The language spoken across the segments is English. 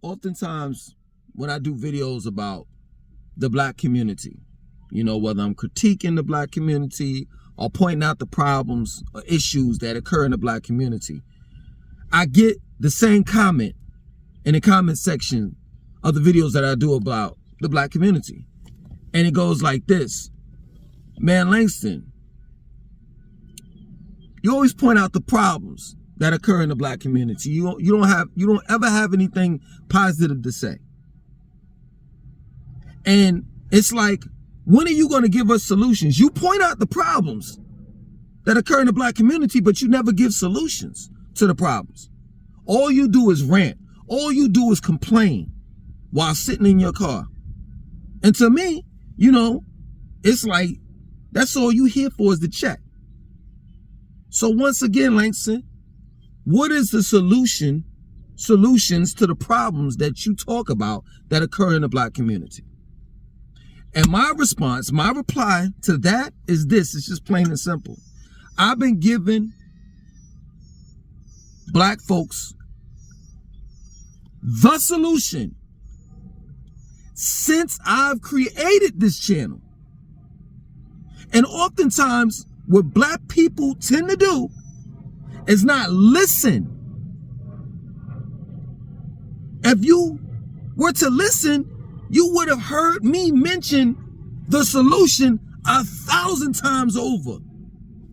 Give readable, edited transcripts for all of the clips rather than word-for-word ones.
Oftentimes when I do videos about the black community, whether I'm critiquing the black community or pointing out the problems or issues that occur in the black community, I get the same comment in the comment section of the videos that I do about the black community. And it goes like this: man, Langston, you always point out the problems that occur in the black community. You don't ever have anything positive to say. And it's like, when are you going to give us solutions? You point out the problems that occur in the black community, but you never give solutions to the problems. All you do is rant. All you do is complain while sitting in your car. And to me, it's like, that's all you here for is the check. So once again, Langston, what is the solutions to the problems that you talk about that occur in the black community? And my response, my reply to that is this. It's just plain and simple. I've been giving black folks the solution since I've created this channel. And oftentimes what black people tend to do is not listen. If you were to listen, you would have heard me mention the solution 1,000 times over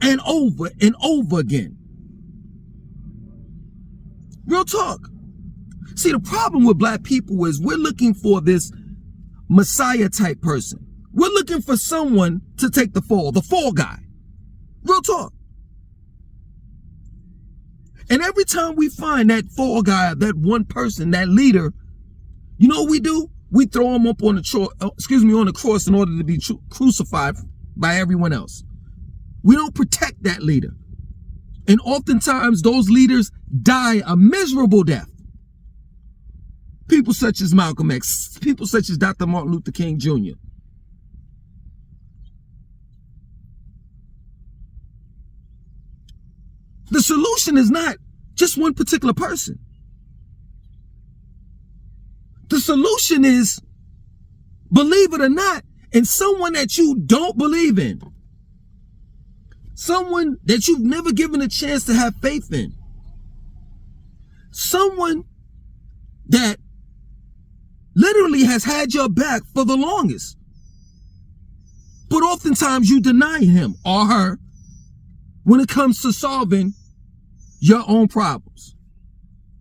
and over and over again. Real talk. See, the problem with black people is we're looking for this Messiah type person. We're looking for someone to take the fall guy. Real talk. And every time we find that fall guy, that one person, that leader, you know what we do? We throw him up on the cross in order to be crucified by everyone else. We don't protect that leader. And oftentimes those leaders die a miserable death. People such as Malcolm X, people such as Dr. Martin Luther King Jr. The solution is not just one particular person. The solution is, believe it or not, in someone that you don't believe in. Someone that you've never given a chance to have faith in. Someone that literally has had your back for the longest. But oftentimes you deny him or her when it comes to solving your own problems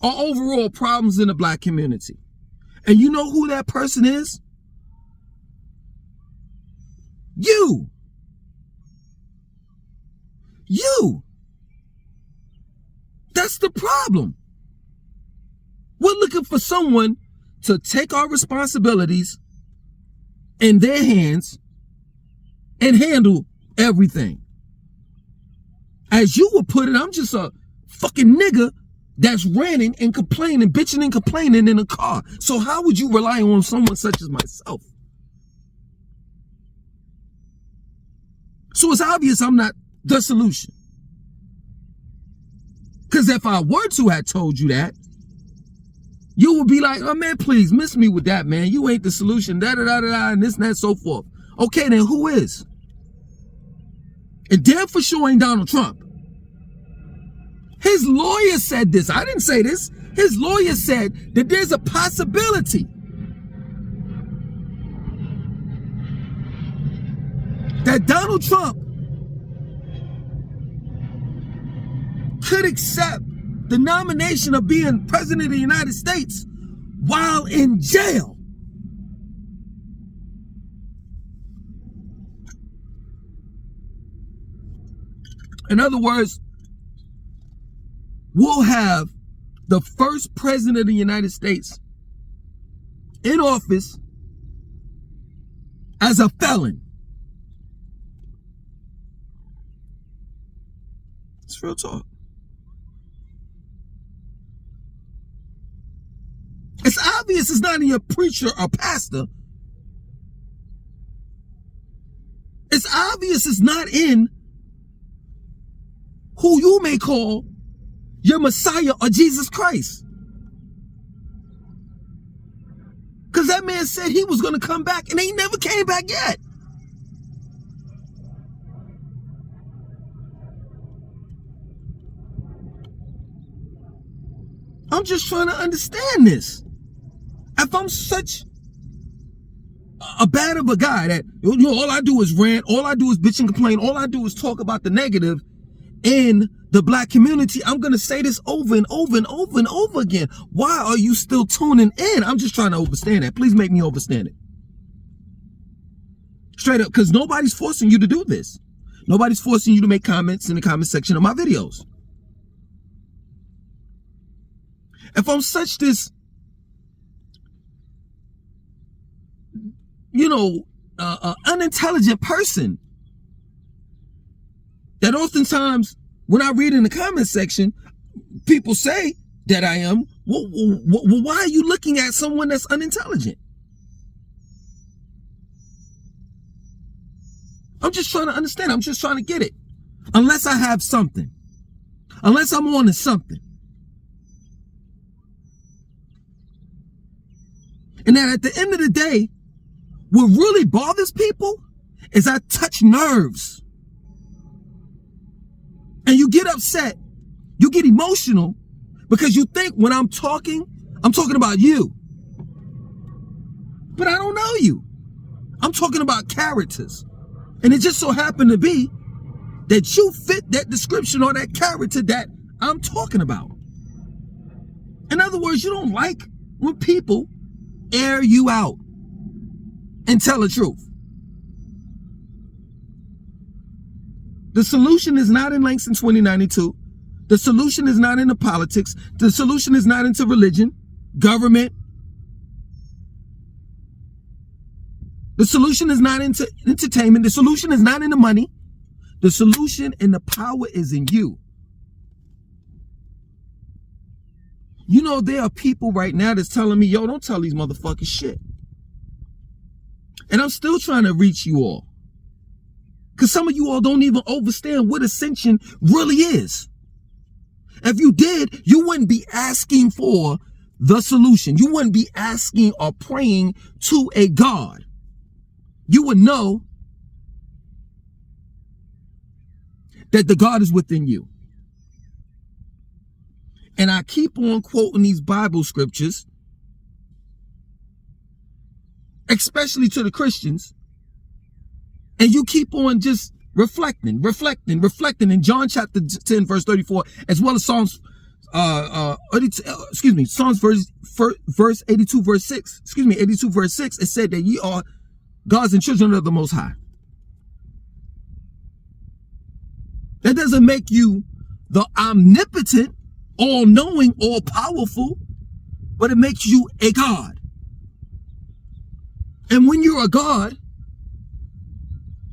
or overall problems in the black community. And you know who that person is? You. You. That's the problem. We're looking for someone to take our responsibilities in their hands and handle everything. As you would put it, I'm just a fucking nigga that's ranting and complaining, bitching and complaining in a car. So how would you rely on someone such as myself? So it's obvious I'm not the solution. Because if I were to have told you that, you would be like, oh man, please miss me with that, man. You ain't the solution, da-da-da-da-da, and this and that, so forth. Okay, then who is? And damn for sure ain't Donald Trump. His lawyer said this. I didn't say this. His lawyer said that there's a possibility that Donald Trump could accept the nomination of being president of the United States while in jail. In other words, we'll have the first president of the United States in office as a felon. It's real talk. It's obvious it's not in your preacher or pastor. It's obvious it's not in who you may call your Messiah or Jesus Christ. that man said he was going to come back and he never came back yet. I'm just trying to understand this. If I'm such a bad of a guy that, all I do is rant, all I do is bitch and complain, all I do is talk about the negative in the black community, I'm going to say this over and over and over and over again. Why are you still tuning in? I'm just trying to understand that. Please make me understand it. Straight up, because nobody's forcing you to do this. Nobody's forcing you to make comments in the comment section of my videos. If I'm such this, unintelligent person, that oftentimes when I read in the comment section, people say that I am, well, why are you looking at someone that's unintelligent? I'm just trying to understand. I'm just trying to get it. Unless I have something. Unless I'm on to something. And then at the end of the day, what really bothers people is I touch nerves. And you get upset, you get emotional, because you think when I'm talking about you. But I don't know you. I'm talking about characters. And it just so happened to be that you fit that description or that character that I'm talking about. In other words, you don't like when people air you out and tell the truth. The solution is not in Langston 2092. The solution is not into politics. The solution is not into religion, government. The solution is not into entertainment. The solution is not into money. The solution and the power is in you. You know, there are people right now that's telling me, yo, don't tell these motherfuckers shit. And I'm still trying to reach you all. Because some of you all don't even understand what ascension really is. If you did, you wouldn't be asking for the solution. You wouldn't be asking or praying to a God. You would know that the God is within you. And I keep on quoting these Bible scriptures, especially to the Christians. And you keep on just reflecting in John chapter 10, verse 34, as well as Psalms, Psalms verse 82, verse 6. 82, verse 6. It said that ye are gods and children of the Most High. That doesn't make you the omnipotent, all-knowing, all-powerful, but it makes you a God. And when you're a God,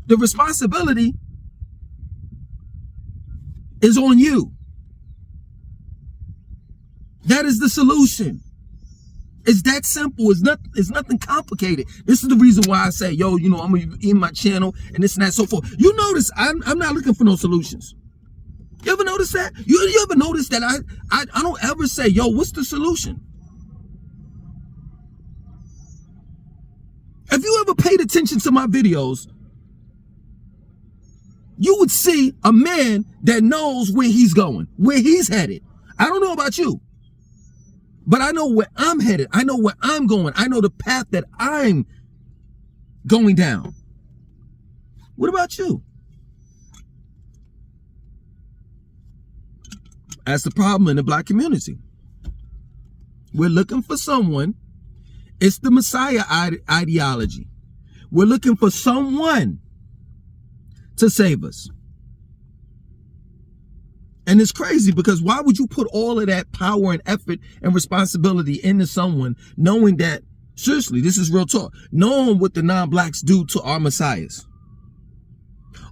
the responsibility is on you. That is the solution. It's that simple. It's nothing complicated. This is the reason why I say, yo, I'm gonna be in my channel and this and that, so forth. You notice I'm not looking for no solutions. You ever notice that? You ever notice that I don't ever say, yo, what's the solution? If you ever paid attention to my videos, you would see a man that knows where he's going, where he's headed. I don't know about you, but I know where I'm headed. I know where I'm going. I know the path that I'm going down. What about you? That's the problem in the black community. We're looking for someone. It's the Messiah ideology. We're looking for someone to save us. And it's crazy because why would you put all of that power and effort and responsibility into someone knowing that, seriously, this is real talk, knowing what the non-blacks do to our messiahs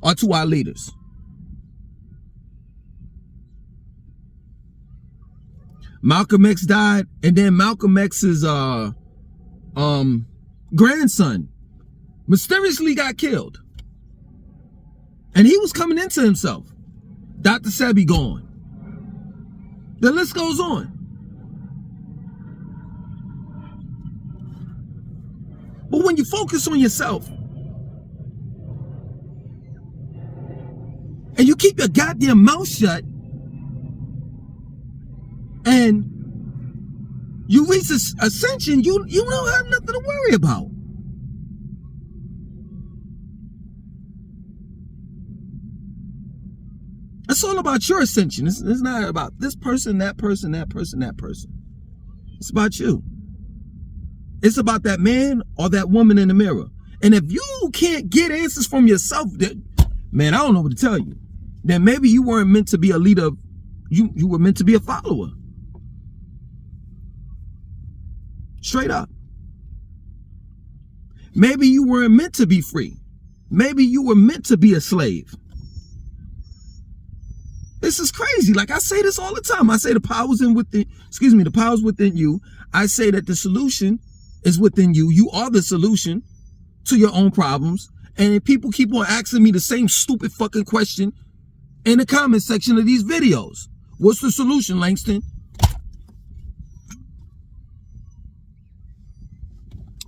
or to our leaders? Malcolm X died, and then Malcolm X's grandson mysteriously got killed. And he was coming into himself. Dr. Sebi gone. The list goes on. But when you focus on yourself and you keep your goddamn mouth shut and you reach ascension, you don't have nothing to worry about. It's all about your ascension. It's not about this person, that person, that person, that person. It's about you. It's about that man or that woman in the mirror. And if you can't get answers from yourself, man, I don't know what to tell you. Then maybe you weren't meant to be a leader. You were meant to be a follower. Straight up. Maybe you weren't meant to be free. Maybe you were meant to be a slave. This is crazy. Like I say this all the time. I say the power's the power's within you. I say that the solution is within you. You are the solution to your own problems. And people keep on asking me the same stupid fucking question in the comment section of these videos. What's the solution, Langston?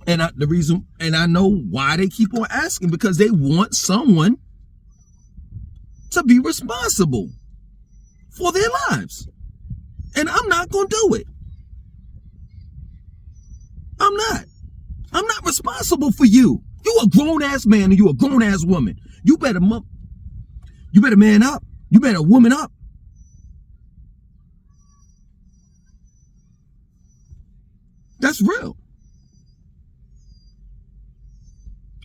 And I know why they keep on asking, because they want someone to be responsible for their lives. And I'm not going to do it. I'm not responsible for you. You a grown ass man and you a grown ass woman. You better man up. You better woman up. That's real.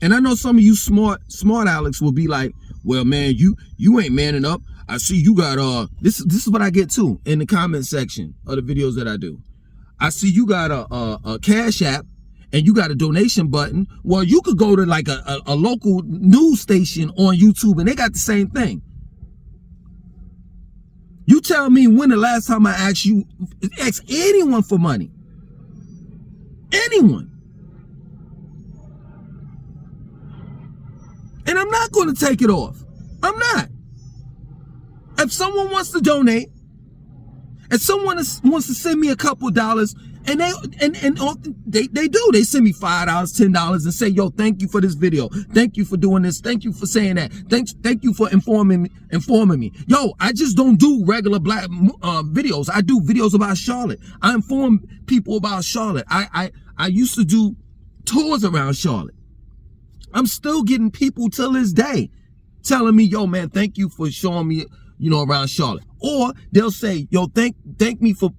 And I know some of you smart Alex will be like, well, man, you ain't manning up. I see you got this is what I get too in the comment section of the videos that I do. I see you got a Cash App and you got a donation button. Well, you could go to like a local news station on YouTube and they got the same thing. You tell me when the last time I asked anyone for money. Anyone. And I'm not going to take it off. I'm not. If someone wants to donate, if someone wants to send me a couple dollars, and they do, they send me $5, $10 and say, yo, thank you for this video. Thank you for doing this. Thank you for saying that. Thank you for informing me. Yo, I just don't do regular black videos. I do videos about Charlotte. I inform people about Charlotte. I used to do tours around Charlotte. I'm still getting people till this day telling me, yo, man, thank you for showing me, around Charlotte. Or they'll say, yo, thank you for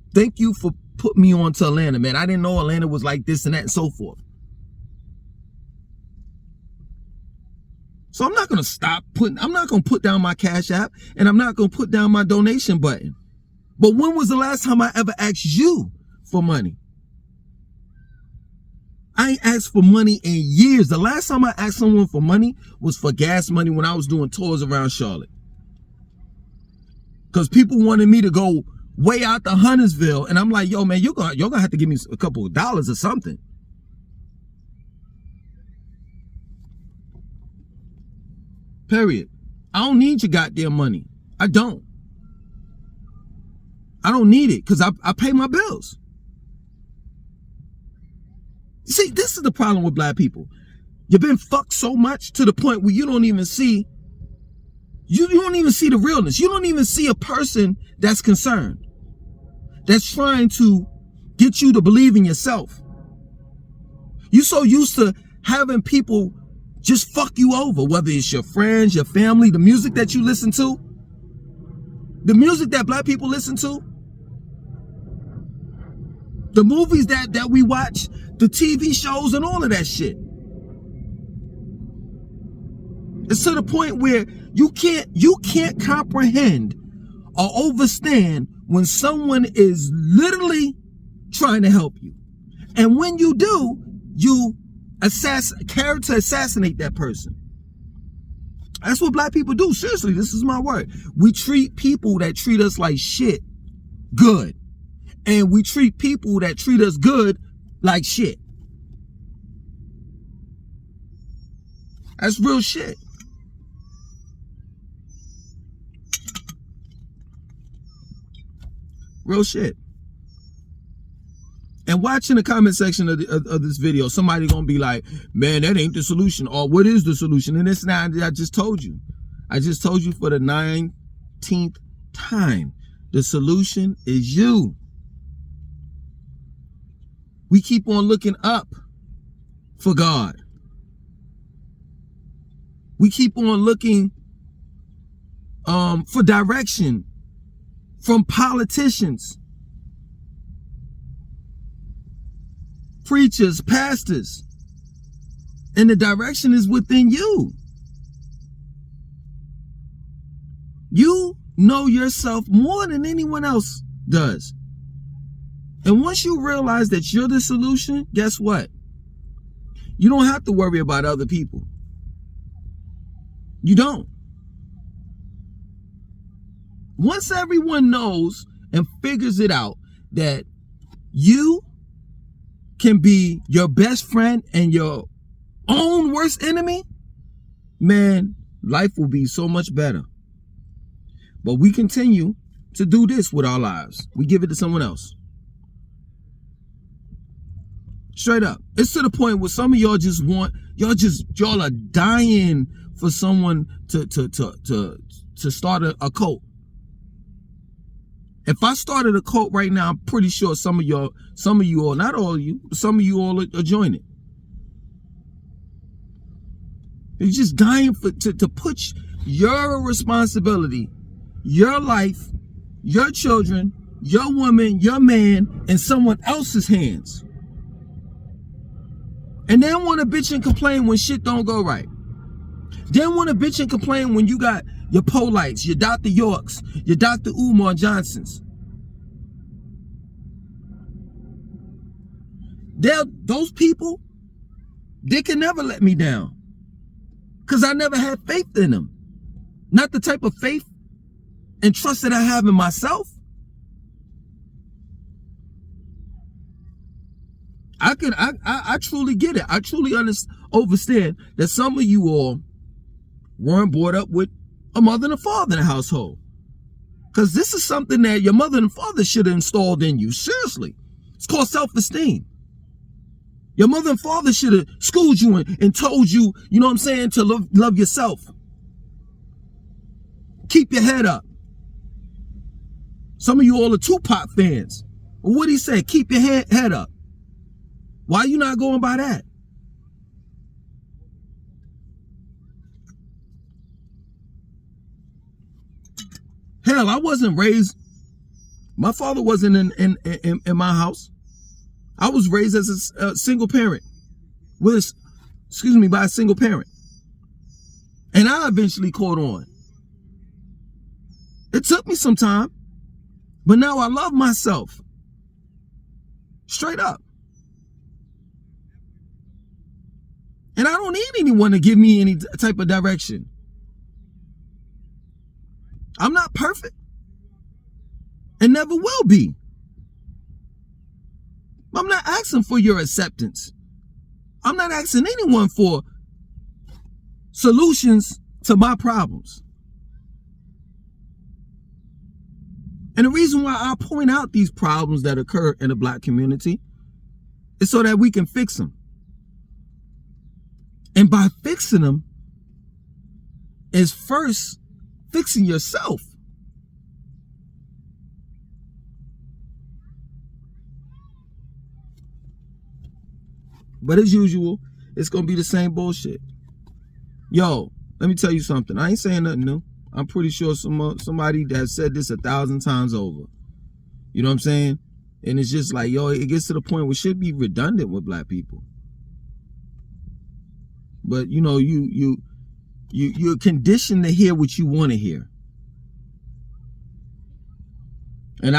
putting me on to Atlanta, man. I didn't know Atlanta was like this and that and so forth. So I'm not going to put down my Cash App and I'm not going to put down my donation button. But when was the last time I ever asked you for money? I ain't asked for money in years. The last time I asked someone for money was for gas money when I was doing tours around Charlotte. Because people wanted me to go way out to Huntersville. And I'm like, yo, man, you're gonna have to give me a couple of dollars or something. Period. I don't need your goddamn money. I don't need it because I pay my bills. See, this is the problem with black people. You've been fucked so much to the point where you don't even see the realness. You don't even see a person that's concerned, that's trying to get you to believe in yourself. You're so used to having people just fuck you over, whether it's your friends, your family, the music that you listen to, the music that black people listen to, the movies that we watch, the TV shows and all of that shit. It's to the point where you can't comprehend or understand when someone is literally trying to help you. And when you do, you character assassinate that person. That's what black people do. Seriously, this is my word. We treat people that treat us like shit good. And we treat people that treat us good like shit. That's real shit. Real shit. And watching the comment section of this video, somebody gonna be like, man, that ain't the solution. Or what is the solution? And it's not. I just told you. I just told you for the 19th time. The solution is you. We keep on looking up for God. We keep on looking for direction from politicians, preachers, pastors, and the direction is within you. You know yourself more than anyone else does. And once you realize that you're the solution, guess what? You don't have to worry about other people. You don't. Once everyone knows and figures it out that you can be your best friend and your own worst enemy, man, life will be so much better. But we continue to do this with our lives. We give it to someone else. Straight up. It's to the point where some of y'all just want, y'all are dying for someone to start a cult. If I started a cult right now, I'm pretty sure some of you all, not all of you, but some of you all are joining. You're just dying to put your responsibility, your life, your children, your woman, your man in someone else's hands. And then want to bitch and complain when shit don't go right. Then want to bitch and complain when you got your Polites, your Dr. Yorks, your Dr. Umar Johnsons. Those people, they can never let me down. Because I never had faith in them. Not the type of faith and trust that I have in myself. I truly get it. I truly understand that some of you all weren't brought up with a mother and a father in the household. Because this is something that your mother and father should have installed in you. Seriously. It's called self-esteem. Your mother and father should have schooled you and told you, you know what I'm saying, to love yourself. Keep your head up. Some of you all are Tupac fans. Well, what did he say? Keep your head up. Why are you not going by that? Hell, I wasn't raised. My father wasn't in my house. I was raised as a single parent. By a single parent. And I eventually caught on. It took me some time. But now I love myself. Straight up. And I don't need anyone to give me any type of direction. I'm not perfect. And never will be. I'm not asking for your acceptance. I'm not asking anyone for solutions to my problems. And the reason why I point out these problems that occur in the Black community is so that we can fix them. And by fixing them is first fixing yourself. But as usual, it's going to be the same bullshit. Yo, let me tell you something. I ain't saying nothing new. I'm pretty sure somebody that said this 1,000 times over. You know what I'm saying? And it's just like, yo, it gets to the point where it should be redundant with Black people. But you know, you're conditioned to hear what you want to hear. And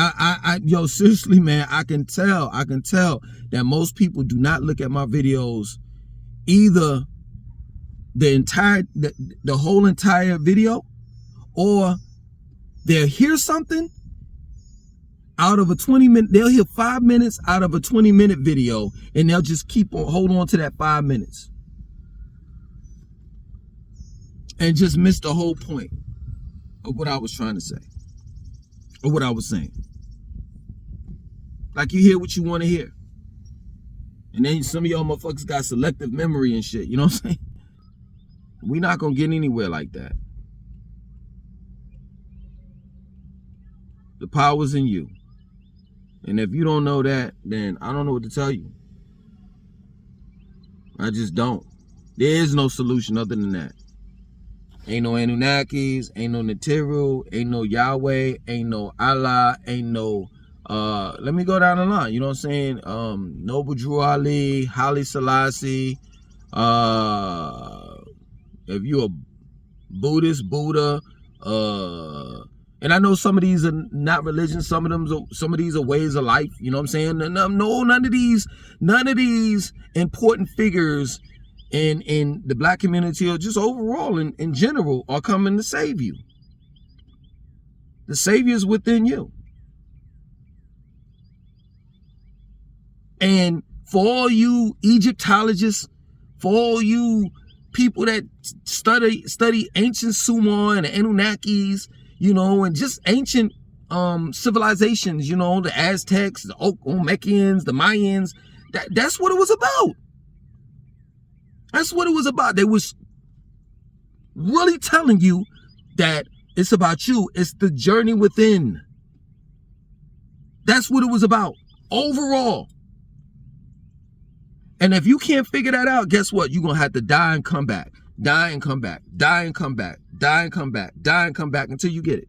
yo, seriously, man, I can tell that most people do not look at my videos, either the whole entire video, or they'll hear something out of a 20-minute, they'll hear 5 minutes out of a 20-minute video, and they'll just hold on to that 5 minutes. And just miss the whole point of what I was trying to say. Or what I was saying. Like, you hear what you want to hear. And then some of y'all motherfuckers got selective memory and shit. You know what I'm saying? We not gonna get anywhere like that. The power's in you. And if you don't know that, then I don't know what to tell you. I just don't. There is no solution other than that. Ain't no Anunnakis, ain't no Natiru, ain't no Yahweh, ain't no Allah, ain't no let me go down the line, you know what I'm saying? Noble Drew Ali, Haile Selassie, if you a Buddhist, Buddha, and I know some of these are not religions, some of these are ways of life, you know what I'm saying? No, none of these important figures in the black community or just overall in general are coming to save you. The savior is within you. And for all you Egyptologists, for all you people that study ancient Sumer and the Anunnakis, you know, and just ancient civilizations, you know, the Aztecs, the Olmecans, the Mayans, that's what it was about. That's what it was about. They was really telling you that it's about you. It's the journey within. That's what it was about overall. And if you can't figure that out, guess what? You're going to have to die and come back. Die and come back. Die and come back. Die and come back. Die and come back until you get it.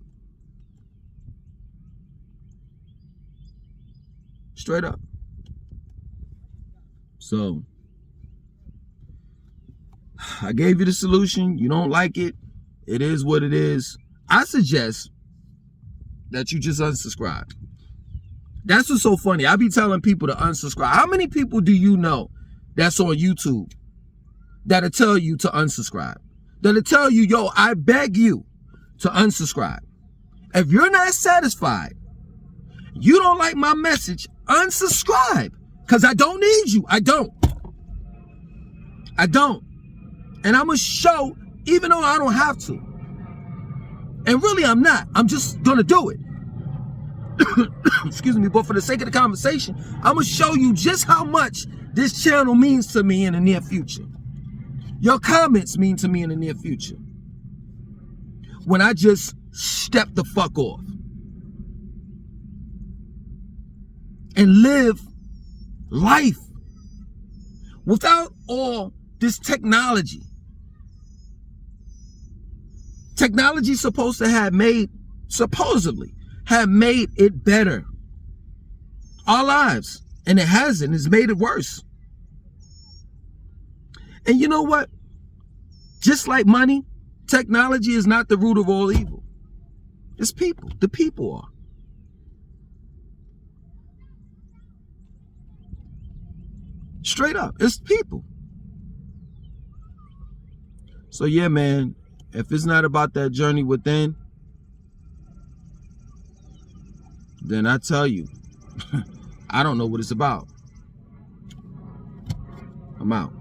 Straight up. So I gave you the solution. You don't like it. It is what it is. I suggest that you just unsubscribe. That's what's so funny. I be telling people to unsubscribe. How many people do you know that's on YouTube that'll tell you to unsubscribe? That'll tell you, yo, I beg you to unsubscribe. If you're not satisfied, you don't like my message, unsubscribe. Because I don't need you. I don't. And I'm going to show, even though I don't have to. And really, I'm not. I'm just going to do it. Excuse me, but for the sake of the conversation, I'm going to show you just how much this channel means to me in the near future. Your comments mean to me in the near future. When I just step the fuck off and live life without all this technology. Technology supposed to have made, supposedly, have made it better. Our lives. And it hasn't. It's made it worse. And you know what? Just like money, technology is not the root of all evil. It's people. The people are. Straight up. It's people. So yeah, man. If it's not about that journey within, then I tell you, I don't know what it's about. I'm out.